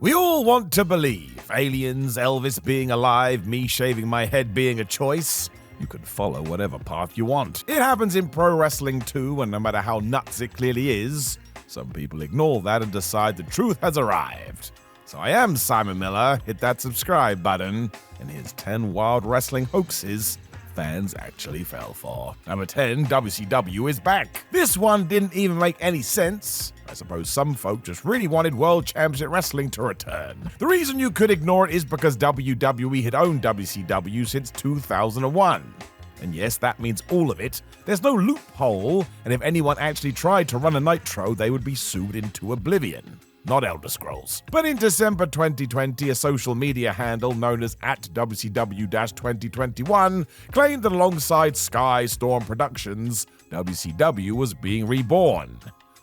We all want to believe. Aliens, Elvis being alive, me shaving my head being a choice. You can follow whatever path you want. It happens in pro wrestling too, and no matter how nuts it clearly is, some people ignore that and decide the truth has arrived. So I am Simon Miller, hit that subscribe button, and here's 10 wild wrestling hoaxes fans actually fell for. Number 10, WCW is back. This one didn't even make any sense. I suppose some folk just really wanted World Championship Wrestling to return. The reason you could ignore it is because WWE had owned WCW since 2001. And yes, that means all of it. There's no loophole, and if anyone actually tried to run a Nitro, they would be sued into oblivion. Not Elder Scrolls. But in December 2020, a social media handle known as @WCW-2021 claimed that alongside Sky Storm Productions, WCW was being reborn.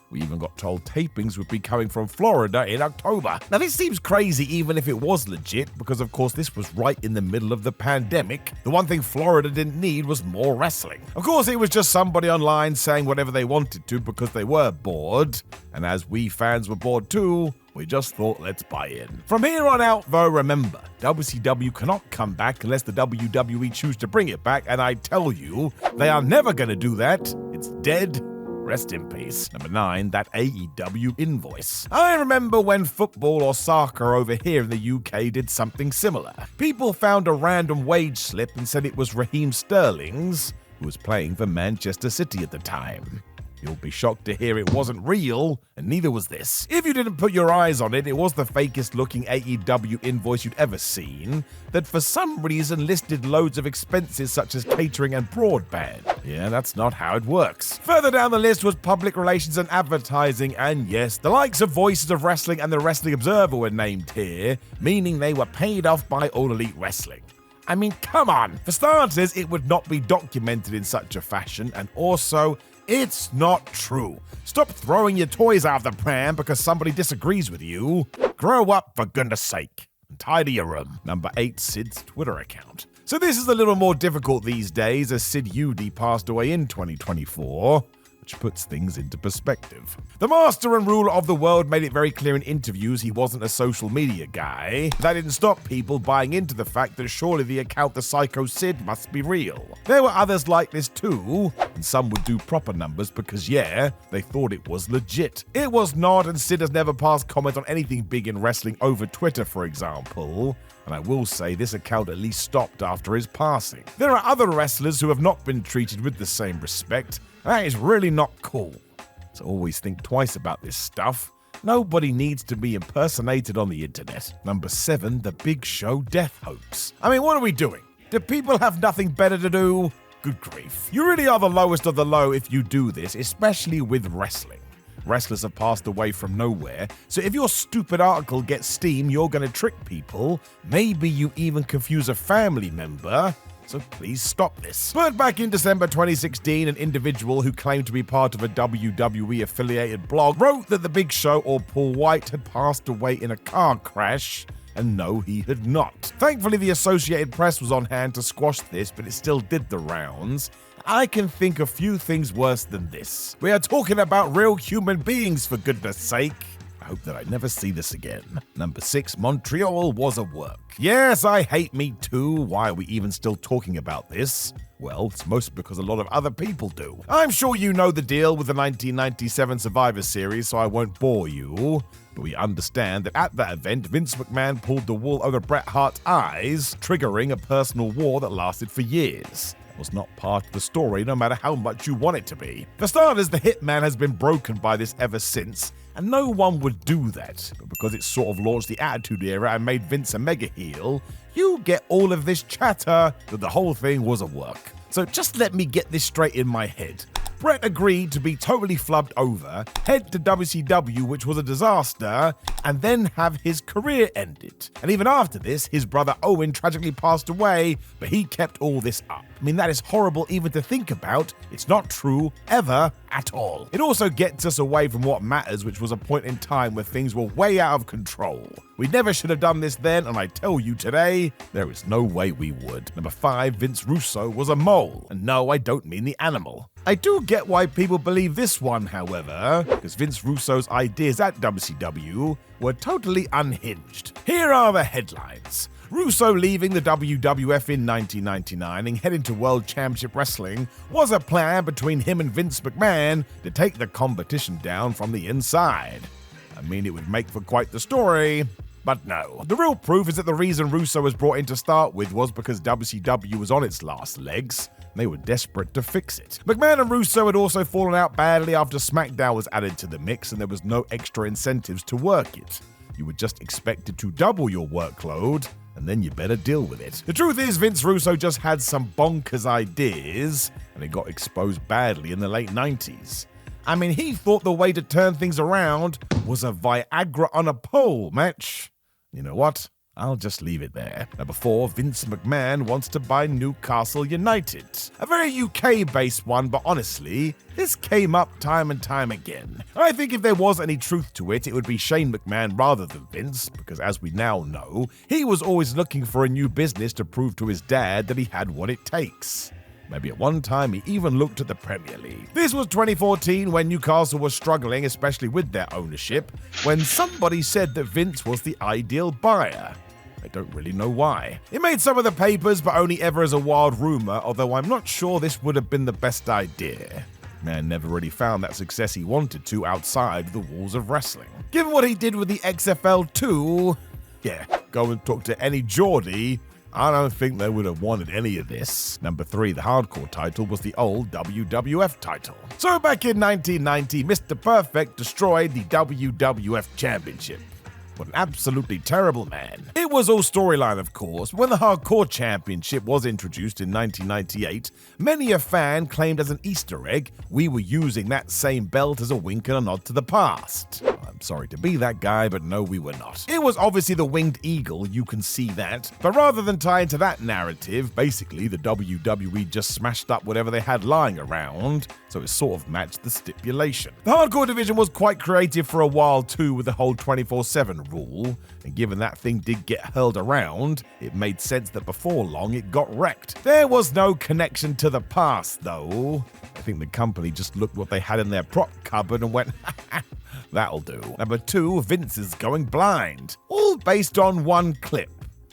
We even got told tapings would be coming from Florida in October. Now this seems crazy even if it was legit, because of course this was right in the middle of the pandemic. The one thing Florida didn't need was more wrestling. Of course it was just somebody online saying whatever they wanted to because they were bored. And as we fans were bored too, we just thought, let's buy in. From here on out though, remember, WCW cannot come back unless the WWE choose to bring it back, and I tell you, they are never gonna do that. It's dead. Rest in peace. Number 9, that AEW invoice. I remember when football or soccer over here in the UK did something similar. People found a random wage slip and said it was Raheem Sterling's, who was playing for Manchester City at the time. You'll be shocked to hear it wasn't real, and neither was this. If you didn't put your eyes on it, it was the fakest looking AEW invoice you'd ever seen that for some reason listed loads of expenses such as catering and broadband. Yeah, that's not how it works. Further down the list was public relations and advertising, and yes, the likes of Voices of Wrestling and the Wrestling Observer were named here, meaning they were paid off by All Elite Wrestling. I mean, come on! For starters, it would not be documented in such a fashion, and also, it's not true. Stop throwing your toys out of the pram because somebody disagrees with you. Grow up, for goodness sake, and tidy your room. Number 8, Sid's Twitter account. So this is a little more difficult these days as Sid UD passed away in 2024. Which puts things into perspective. The master and ruler of the world made it very clear in interviews he wasn't a social media guy. That didn't stop people buying into the fact that surely the account The Psycho Sid must be real. There were others like this too, and some would do proper numbers because yeah, they thought it was legit. It was not, and Sid has never passed comment on anything big in wrestling over Twitter, for example. And I will say this account at least stopped after his passing. There are other wrestlers who have not been treated with the same respect. That is really not cool. So always think twice about this stuff. Nobody needs to be impersonated on the internet. Number 7, the Big Show death hoax. I mean, what are we doing? Do people have nothing better to do? Good grief. You really are the lowest of the low if you do this, especially with wrestling. Wrestlers have passed away from nowhere, so if your stupid article gets steam, you're gonna trick people. Maybe you even confuse a family member. So please stop this. But back in December 2016, an individual who claimed to be part of a WWE-affiliated blog wrote that The Big Show or Paul White had passed away in a car crash, and no, he had not. Thankfully, the Associated Press was on hand to squash this, but it still did the rounds. I can think of few things worse than this. We are talking about real human beings, for goodness sake. I hope that I never see this again. Number 6, Montreal was a work. Yes, I hate Me Too. Why are we even still talking about this? Well, it's mostly because a lot of other people do. I'm sure you know the deal with the 1997 Survivor Series, so I won't bore you. But we understand that at that event, Vince McMahon pulled the wool over Bret Hart's eyes, triggering a personal war that lasted for years. It was not part of the story, no matter how much you want it to be. For starters, the hitman has been broken by this ever since, and no one would do that. But because it sort of launched the Attitude Era and made Vince a mega heel, you get all of this chatter that the whole thing was a work. So just let me get this straight in my head. Bret agreed to be totally flubbed over, head to WCW, which was a disaster, and then have his career ended. And even after this, his brother Owen tragically passed away, but he kept all this up. I mean, that is horrible even to think about. It's not true, ever, at all. It also gets us away from what matters, which was a point in time where things were way out of control. We never should have done this then, and I tell you today, there is no way we would. Number 5, Vince Russo was a mole. And no, I don't mean the animal. I do get why people believe this one, however, because Vince Russo's ideas at WCW were totally unhinged. Here are the headlines. Russo leaving the WWF in 1999 and heading to World Championship Wrestling was a plan between him and Vince McMahon to take the competition down from the inside. I mean, it would make for quite the story, but no. The real proof is that the reason Russo was brought in to start with was because WCW was on its last legs. They were desperate to fix it. McMahon and Russo had also fallen out badly after SmackDown was added to the mix and there was no extra incentives to work it. You were just expected to double your workload, and then you better deal with it. The truth is, Vince Russo just had some bonkers ideas, and it got exposed badly in the late 90s. I mean, he thought the way to turn things around was a Viagra on a pole match. You know what? I'll just leave it there. Number 4, Vince McMahon wants to buy Newcastle United. A very UK-based one, but honestly, this came up time and time again. I think if there was any truth to it, it would be Shane McMahon rather than Vince, because as we now know, he was always looking for a new business to prove to his dad that he had what it takes. Maybe at one time he even looked at the Premier League. This was 2014 when Newcastle was struggling, especially with their ownership, when somebody said that Vince was the ideal buyer. I don't really know why. It made some of the papers, but only ever as a wild rumor, although I'm not sure this would have been the best idea. Man never really found that success he wanted to outside the walls of wrestling. Given what he did with the XFL too, yeah, go and talk to any Geordie, I don't think they would have wanted any of this. Number 3, the hardcore title was the old WWF title. So back in 1990, Mr. Perfect destroyed the WWF Championship. What an absolutely terrible man. It was all storyline, of course, but when the Hardcore Championship was introduced in 1998, many a fan claimed as an Easter egg we were using that same belt as a wink and a nod to the past. I'm sorry to be that guy, but no, we were not. It was obviously the winged eagle, you can see that, but rather than tie into that narrative, basically the WWE just smashed up whatever they had lying around, so it sort of matched the stipulation. The Hardcore division was quite creative for a while too with the whole 24/7 rule, and given that thing did get hurled around, it made sense that before long it got wrecked. There was no connection to the past though. I think the company just looked what they had in their prop cupboard and went, that'll do. Number 2, Vince is going blind. All based on one clip.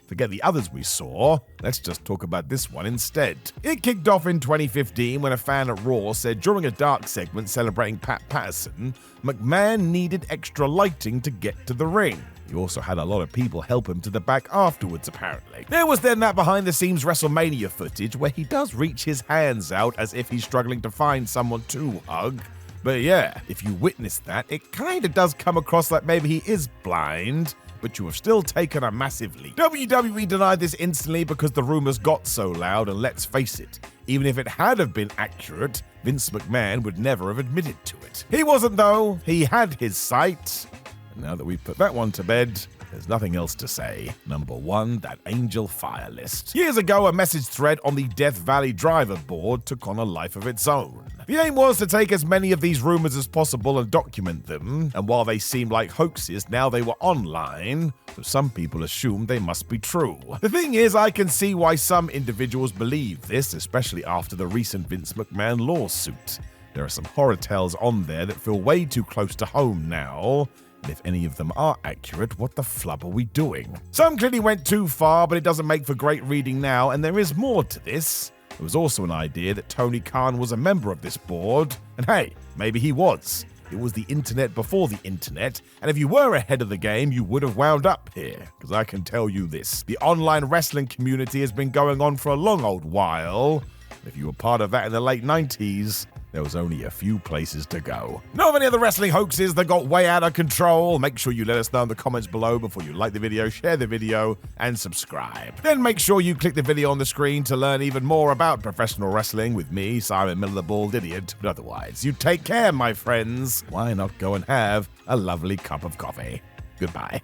Forget the others we saw, let's just talk about this one instead. It kicked off in 2015 when a fan at Raw said during a dark segment celebrating Pat Patterson, McMahon needed extra lighting to get to the ring. He also had a lot of people help him to the back afterwards, apparently. There was then that behind-the-scenes WrestleMania footage where he does reach his hands out as if he's struggling to find someone to hug. But yeah, if you witness that, it kinda does come across like maybe he is blind, but you have still taken a massive leap. WWE denied this instantly because the rumors got so loud, and let's face it, even if it had have been accurate, Vince McMahon would never have admitted to it. He wasn't though, he had his sight. And now that we've put that one to bed, there's nothing else to say. Number 1, that Angelfire list. Years ago, a message thread on the Death Valley driver board took on a life of its own. The aim was to take as many of these rumors as possible and document them, and while they seemed like hoaxes, now they were online, so some people assumed they must be true. The thing is, I can see why some individuals believe this, especially after the recent Vince McMahon lawsuit. There are some horror tales on there that feel way too close to home now, and if any of them are accurate, what the flub are we doing? Some clearly went too far, but it doesn't make for great reading now, and there is more to this. There was also an idea that Tony Khan was a member of this board, and hey, maybe he was. It was the internet before the internet, and if you were ahead of the game, you would have wound up here. Because I can tell you this, the online wrestling community has been going on for a long old while. If you were part of that in the late 90s, there was only a few places to go. Know of any other wrestling hoaxes that got way out of control? Make sure you let us know in the comments below before you like the video, share the video, and subscribe. Then make sure you click the video on the screen to learn even more about professional wrestling with me, Simon Miller the Bald Idiot. But otherwise, you take care, my friends. Why not go and have a lovely cup of coffee? Goodbye.